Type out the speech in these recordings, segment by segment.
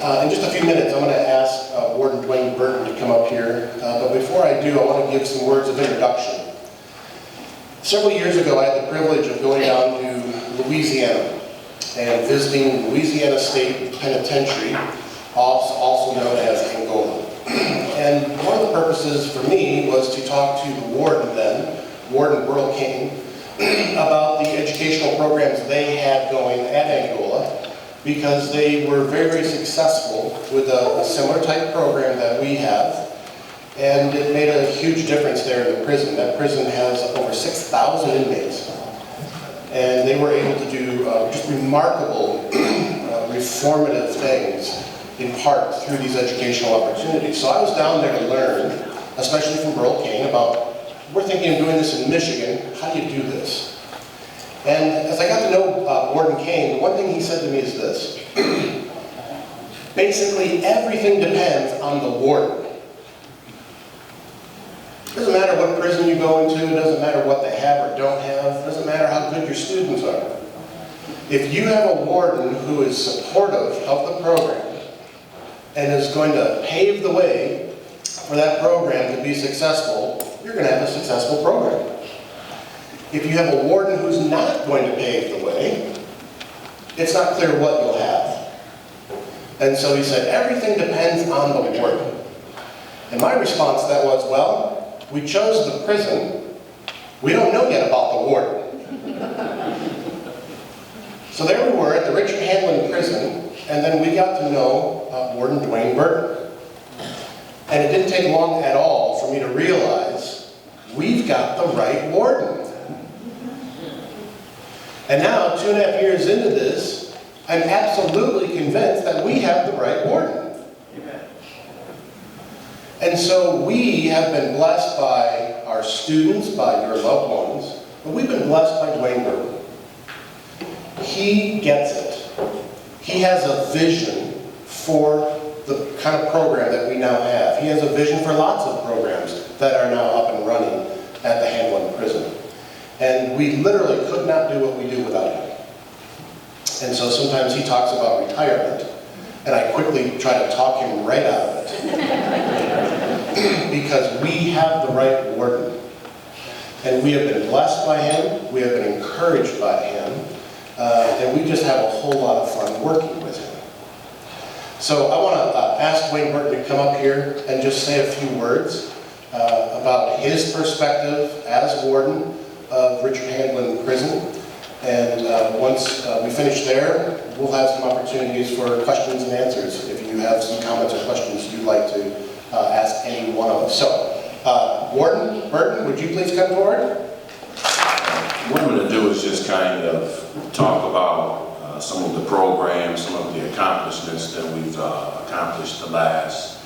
In just a few minutes, I'm going to ask Warden DeWayne Burton to come up here. But before I do, I want to give some words of introduction. Several years ago, I had the privilege of going down to Louisiana and visiting Louisiana State Penitentiary, also known as Angola. And one of the purposes for me was to talk to the warden then, Warden DeWayne Burton, about the educational programs they had going at Angola, because they were very, very successful with a similar type program that we have. And it made a huge difference there in the prison. That prison has over 6,000 inmates. And they were able to do just remarkable, reformative things, in part through these educational opportunities. So I was down there to learn, especially from Burl Kane, about, we're thinking of doing this in Michigan, how do you do this? And as I got to know Warden Kane, one thing he said to me is this: basically everything depends on the warden. It doesn't matter what prison you go into, it doesn't matter what they have or don't have, it doesn't matter how good your students are. If you have a warden who is supportive of the program and is going to pave the way for that program to be successful, you're going to have a successful program. If you have a warden who's not going to pave the way, it's not clear what you'll have. And so he said, everything depends on the warden. And my response to that was, well, we chose the prison. We don't know yet about the warden. So there we were at the Richard Handlon prison, and then we got to know Warden DeWayne Burton. And it didn't take long at all for me to realize we've got the right warden. And now, 2.5 years into this, I'm absolutely convinced that we have the right warden. Amen. And so we have been blessed by our students, by your loved ones, but we've been blessed by DeWayne Burton. He gets it. He has a vision for the kind of program that we now have. He has a vision for lots of programs that are now up and running at the Handlon prison. And we literally could not do what we do without him. And so sometimes he talks about retirement, and I quickly try to talk him right out of it. Because we have the right warden. And we have been blessed by him, we have been encouraged by him, and we just have a whole lot of fun working with him. So I want to ask DeWayne Burton to come up here and just say a few words about his perspective as warden of Richard Handlon Prison. And once we finish there, we'll have some opportunities for questions and answers if you have some comments or questions you'd like to ask any one of us. So, Warden Burton, would you please come forward? What I'm going to do is just kind of talk about some of the programs, some of the accomplishments that we've accomplished the last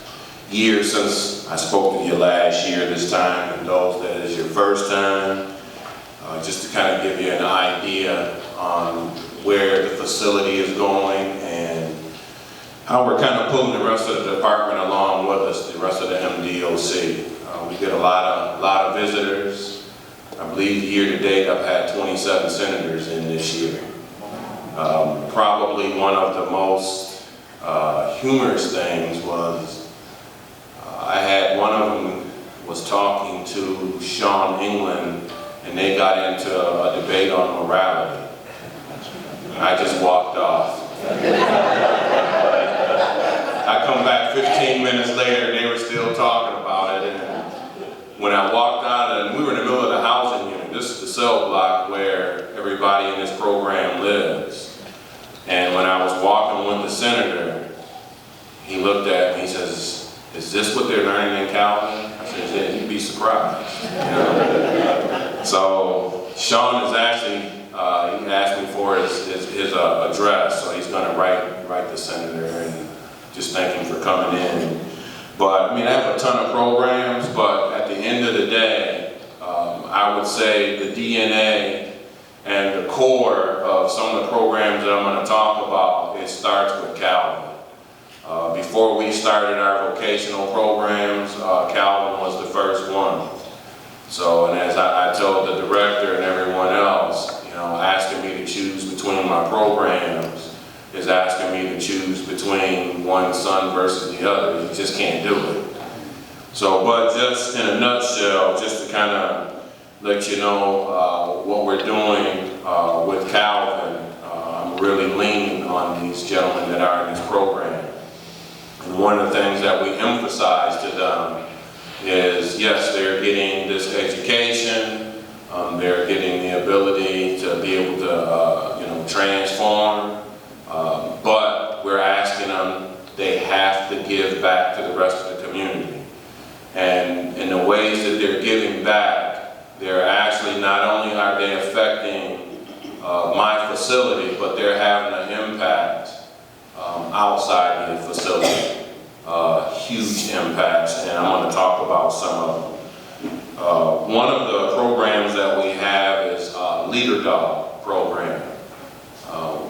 year since I spoke to you last year this time, and those that is your first time. Just to kind of give you an idea on where the facility is going and how we're kind of pulling the rest of the department along with us, the rest of the MDOC. We get a lot of visitors. I believe year to date I've had 27 senators in this year. Probably one of the most humorous things was I had one of them was talking to Sean England, and they got into a debate on morality. I just walked off. I come back 15 minutes later and they were still talking about it. And when I walked out, and we were in the middle of the housing unit, this is the cell block where everybody in this program lives. And when I was walking with the senator, he looked at me, he says, "Is this what they're learning in Calvin?" I said, "Yeah, you'd be surprised." You know? So Sean is actually, he asked me for his address, so he's going to write the senator and just thank him for coming in. But I mean, I have a ton of programs, but at the end of the day, I would say the DNA and the core of some of the programs that I'm going to talk about, it starts with Calvin. Before we started our vocational programs, Calvin was the first one. So, and as I told the director and everyone else, you know, asking me to choose between my programs, is asking me to choose between one son versus the other. You just can't do it. So, but just in a nutshell, just to kind of let you know what we're doing with Calvin, I'm really leaning on these gentlemen that are in this program. And one of the things that we emphasize to them is, yes, they're getting this education, they're getting the ability to be able to, transform, but we're asking them, they have to give back to the rest of the community. And in the ways that they're giving back, they're actually, not only are they affecting my facility, but they're having an impact outside the facility. Huge impacts, and I'm going to talk about some of them. One of the programs that we have is a Leader Dog program.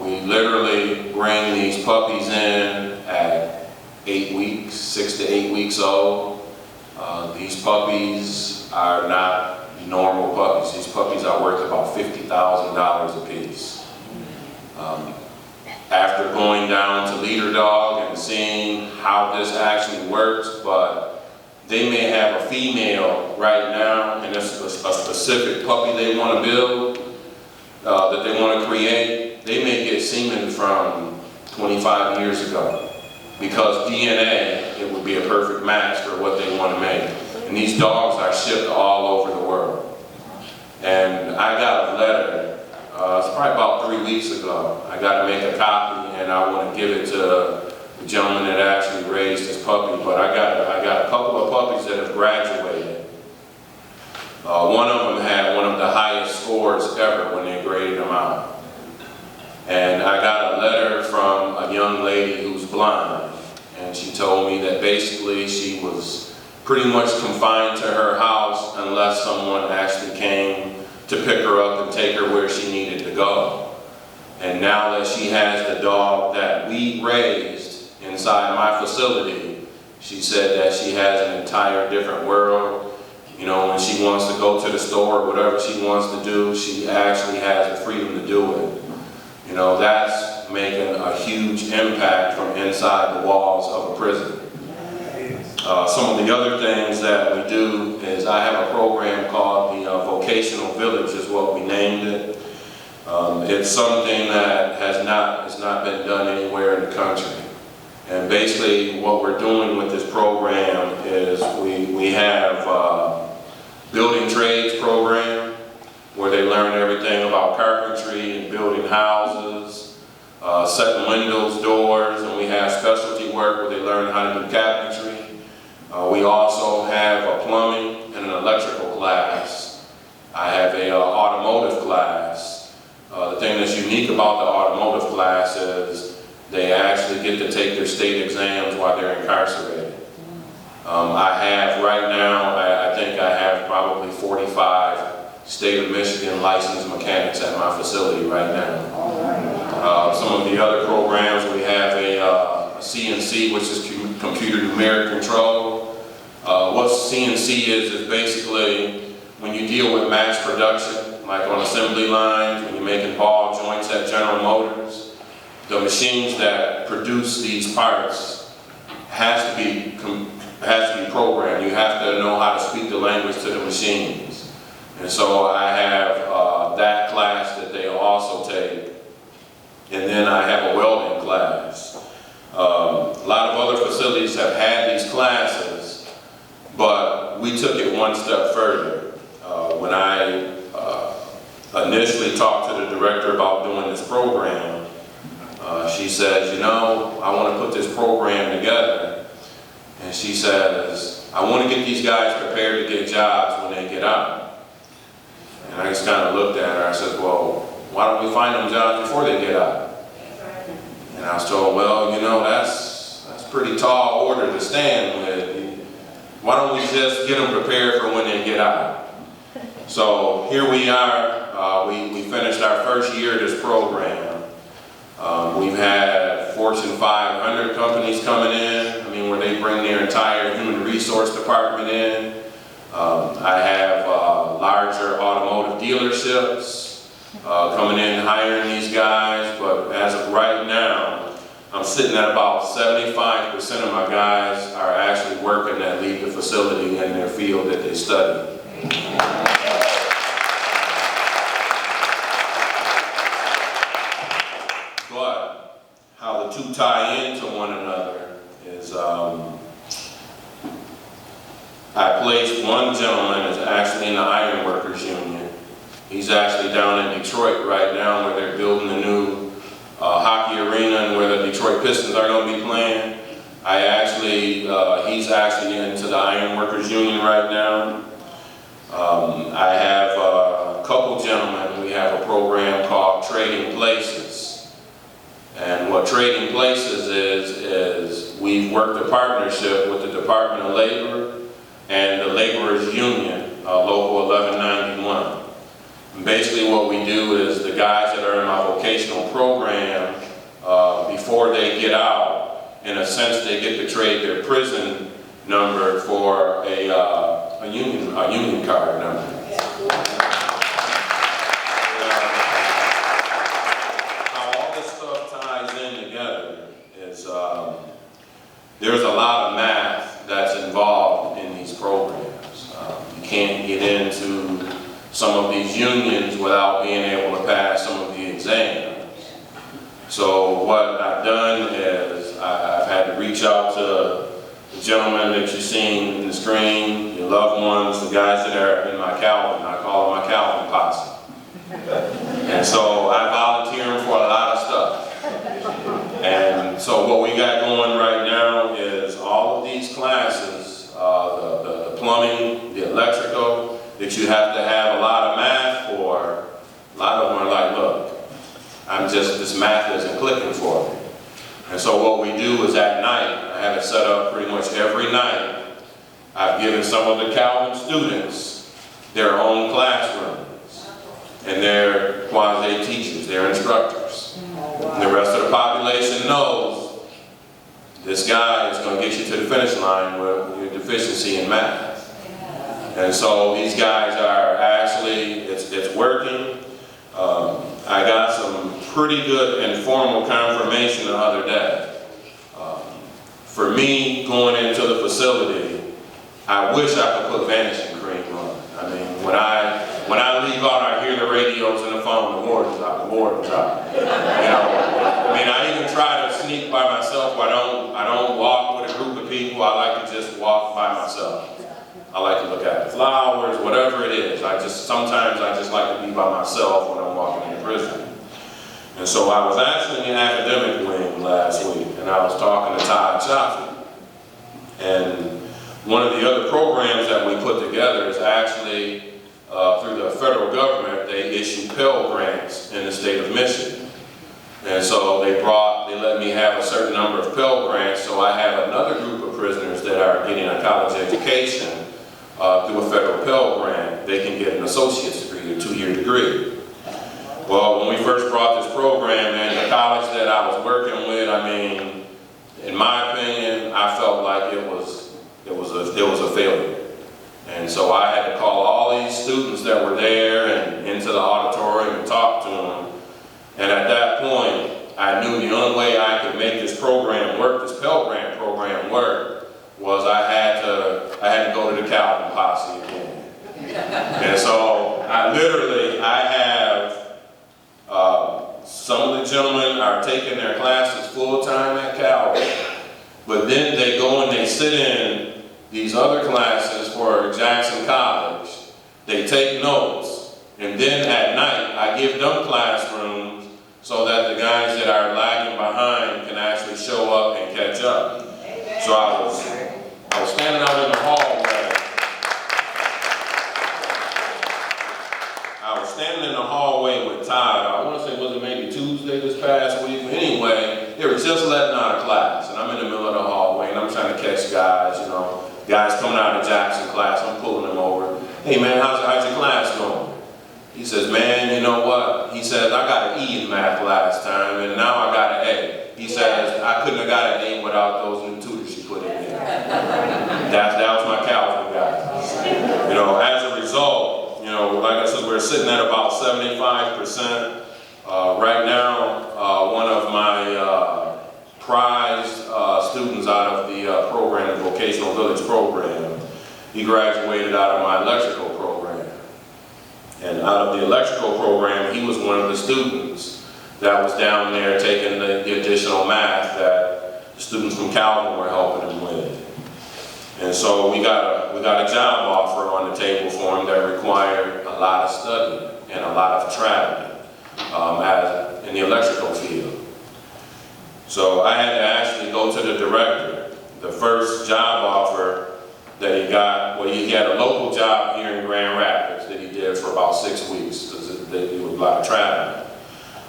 We literally bring these puppies in at 8 weeks, 6 to 8 weeks old. These puppies are not normal puppies. These puppies are worth about $50,000 a piece. After going down to Leader Dog and seeing how this actually works, but they may have a female right now, and it's a specific puppy they want to build, that they want to create. They may get semen from 25 years ago, because DNA, it would be a perfect match for what they want to make. And these dogs are shipped all over the world. And I got a letter, it's probably about 3 weeks ago. I got to make a copy, and I want to give it to the gentleman that actually raised this puppy. But I got a couple of puppies that have graduated. One of them had one of the highest scores ever when they graded them out. And I got a letter from a young lady who's blind, and she told me that basically she was pretty much confined to her house unless someone actually came to pick her up and take her where she needed to go. And now that she has the dog that we raised inside my facility, she said that she has an entire different world. You know, when she wants to go to the store or whatever she wants to do, she actually has the freedom to do it. You know, that's making a huge impact from inside the walls of a prison. Some of the other things that we do is I have a program called the Vocational Village, is what we named it. It's something that has not been done anywhere in the country. And basically what we're doing with this program is we have building trades program, where they learn everything about carpentry and building houses, setting windows, doors, and we have specialty work where they learn how to do cabinetry. We also have a plumbing and an electrical class. I have a automotive class. The thing that's unique about the automotive class is they actually get to take their state exams while they're incarcerated. I have right now, I think I have probably 45 state of Michigan licensed mechanics at my facility right now. Some of the other programs, we have a CNC, which is computer numeric control. What CNC is basically when you deal with mass production, like on assembly lines, when you're making ball joints at General Motors, the machines that produce these parts has to be programmed. You have to know how to speak the language to the machines. And so I have that class that they also take. And then I have a welding class. A lot of other facilities have had these classes, but we took it one step further. When I initially talked to the director about doing this program, she said, you know, I want to put this program together. And she says, I want to get these guys prepared to get jobs when they get out. And I just kind of looked at her. I said, well, why don't we find them jobs before they get out? And I was told, well, you know, that's pretty tall order to stand with. Why don't we just get them prepared for when they get out? So here we are. We finished our first year of this program. We've had Fortune 500 companies coming in, where they bring their entire human resource department in. I have larger automotive dealerships. coming in and hiring these guys, but as of right now, I'm sitting at about 75% of my guys are actually working that leave the facility in their field that they study. But how the two tie into one another is I placed one gentleman is actually in the Iron Workers Union. He's actually down in Detroit right now where they're building a new hockey arena and where the Detroit Pistons are going to be playing. He's actually into the Iron Workers Union right now. I have a couple gentlemen. We have a program called Trading Places. And what Trading Places is we've worked a partnership with the Department of Labor and the Laborers Union, Local 1191. And basically what we do is the guys that are in my vocational program, before they get out, in a sense they get to trade their prison number for a union card number. How all this stuff ties in together is there's a lot of math that's involved in these programs. You can't get into some of these unions without being able to pass some of the exams. So what I've done is I've had to reach out to the gentlemen that you've seen in the screen, your loved ones, the guys that are in my Calvin. I call them my Calvin posse. And so I volunteer them for a lot of stuff. And so what we got going right now is all of these classes, the plumbing, the electrical, that you have to have a lot of math for. A lot of them are like, look, this math isn't clicking for me. And so what we do is at night, I have it set up pretty much every night. I've given some of the Calvin students their own classrooms. And they're quasi-teachers, they're instructors. And the rest of the population knows this guy is going to get you to the finish line with your deficiency in math. And so these guys are actually, it's working. I got some pretty good informal confirmation the other day. For me, going into the facility, I wish I could put vanishing cream on. I mean, when I leave out, I hear the radios and the phone, the warden's out, the warden's out. You know, I mean, I even try to sneak by myself. I don't walk with a group of people. I like to just walk by myself. I like to look at the flowers, whatever it is. Sometimes I just like to be by myself when I'm walking in the prison. And so I was actually in the academic wing last week, and I was talking to Todd Chaffee. And one of the other programs that we put together is actually through the federal government. They issue Pell Grants in the state of Michigan. And so they let me have a certain number of Pell Grants, so I have another group of prisoners that are getting a college education through a federal Pell Grant. They can get an associate's degree, a 2-year degree. Well, when we first brought this program in, the college that I was working with, I mean, in my opinion, I felt like it was a failure. And so I had to call all these students that were there and into the auditorium and talk to them. And at that point, I knew the only way I could make this program work, this Pell Grant program work, was I had to go to the Calvin posse again. And so I have some of the gentlemen are taking their classes full-time at Calvin, but then they go and they sit in these other classes for Jackson College. They take notes, and then at night I give them classrooms so that the guys that are lagging behind can actually show up and catch up. So I was standing out in the hallway. I was standing in the hallway with Todd. I want to say, was it maybe Tuesday this past week? Anyway, they were just letting out of class, and I'm in the middle of the hallway, and I'm trying to catch guys, you know, guys coming out of Jackson class. I'm pulling them over. Hey man, how's your class going? He says, man, you know what? He says, I got an E in math last time, and now I got an A. He says, I couldn't have got an A without those new tutors you put in there. That was my Calvin guy. You know, as a result, you know, like I said, we're sitting at about 75%. Right now, one of my prized students out of the program, the Vocational Village program, he graduated out of my electrical program. And out of the electrical program, he was one of the students that was down there taking the additional math that the students from Calvin were helping him with. And so we got a job offer on the table for him that required a lot of study and a lot of traveling in the electrical field. So I had to actually go to the director. The first job offer that he got, well, he had a local job here in Grand Rapids that he did for about 6 weeks because it was a lot of traveling.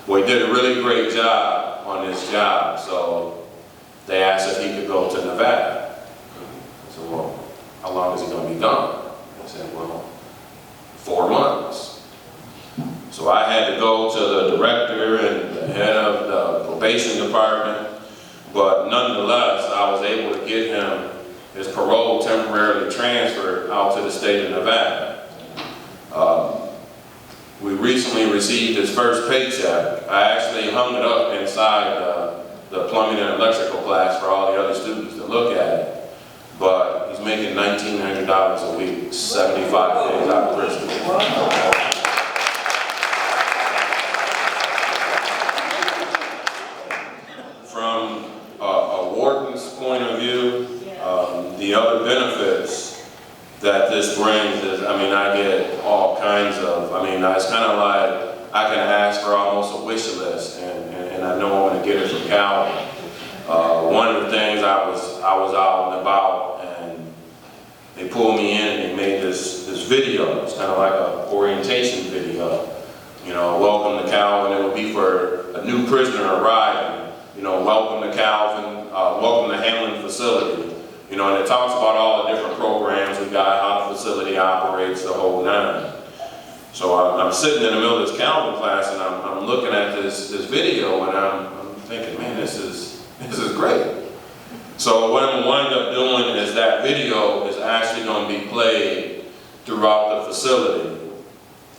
Well, he did a really great job on this job, so they asked if he could go to Nevada. I said, well, how long is he going to be gone? He said, well, 4 months. So I had to go to the director and the head of the probation department, but nonetheless, I was able to get him his parole temporarily transferred out to the state of Nevada. We recently received his first paycheck. I actually hung it up inside the plumbing and electrical class for all the other students to look at it. But he's making $1,900 a week, 75 days out of prison. From a warden's point of view, the other benefits that this brings is, I mean, I get all kinds of, it's kind of like I can ask for almost a wish list, and I know I'm going to get it from Calvin. One of the things I was out and about, and they pulled me in and they made this video. It's kind of like an orientation video. You know, welcome to Calvin. It would be for a new prisoner arriving. You know, welcome to Calvin, welcome to Handlon Facility. You know, and it talks about all the different programs we got, how the facility operates, the whole nine. So I'm sitting in the middle of this Calvin class, and I'm looking at this video, and I'm thinking, man, this is great. So what I'm going to wind up doing is that video is actually going to be played throughout the facility.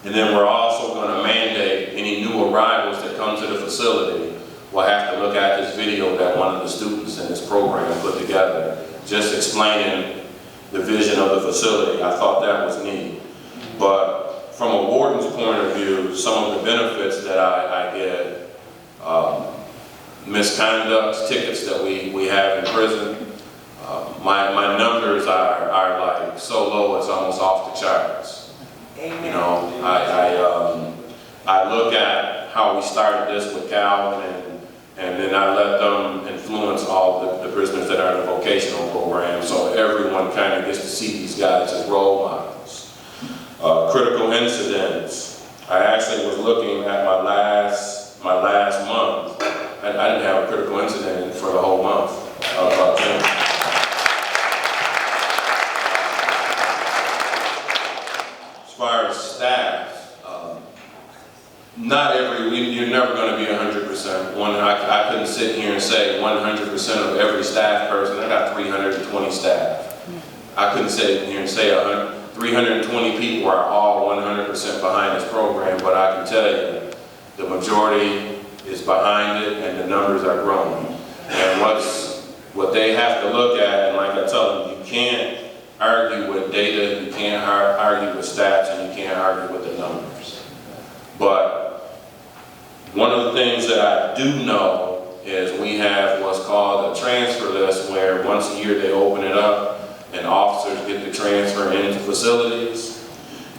And then we're also going to mandate any new arrivals that come to the facility will have to look at this video that one of the students in this program put together, just explaining the vision of the facility. I thought that was neat. But from a warden's point of view, some of the benefits that I get, misconduct tickets that we have in prison, my numbers are like so low it's almost off the charts. Amen. You know, I look at how we started this with Calvin, and then I let them influence all the prisoners that are in the vocational program, so everyone kind of gets to see these guys as role models. Critical incidents. I actually was looking at my last month. I didn't have a critical incident for the whole month. As far as staff, you're never going to be 100%. I couldn't sit here and say 100% of every staff person. I got 320 staff. I couldn't sit here and say 320 people are all 100% behind this program, but I can tell you the majority is behind it, and the numbers are growing. And what they have to look at, and like I tell them, you can't argue with data, you can't argue with stats, and you can't argue with the numbers. But one of the things that I do know is we have what's called a transfer list, where once a year they open it up and officers get to transfer into facilities.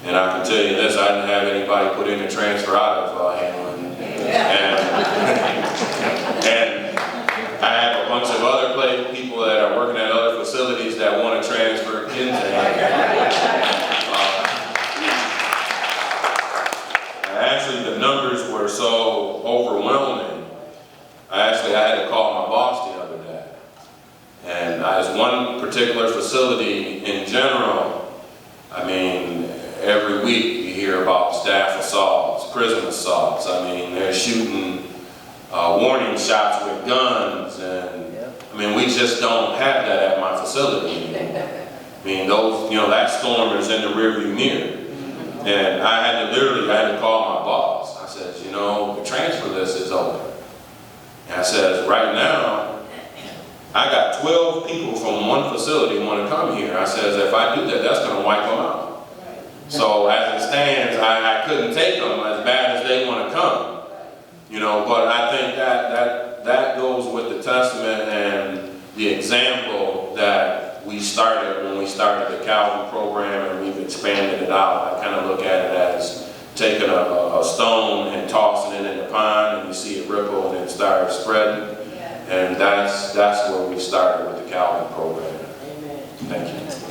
And I can tell you this, I didn't have anybody put in a transfer out of Handlon. And I have a bunch of other people that are working at other facilities that want to transfer into Handlon. Actually, the numbers were so overwhelming, I had to call my boss the other day. And as one particular facility in general, I mean, every week you hear about staff assaults, prison assaults. I mean, they're shooting warning shots with guns, and I mean, we just don't have that at my facility anymore. I mean, that storm is in the rearview mirror. And I had to call my boss. I said, you know, the transfer list is open. And I said, right now, I got 12 people from one facility want to come here. I said, if I do that, that's going to wipe them out. So as it stands, I couldn't take them as bad as they want to come. You know, but I think that goes with the testament and the example that we started when we started the Calvin program, and we've expanded it out. I kind of look at it as taking a stone and tossing it in the pond, and you see it ripple and it starts spreading. And that's where we started with the Calvin program. Amen. Thank you.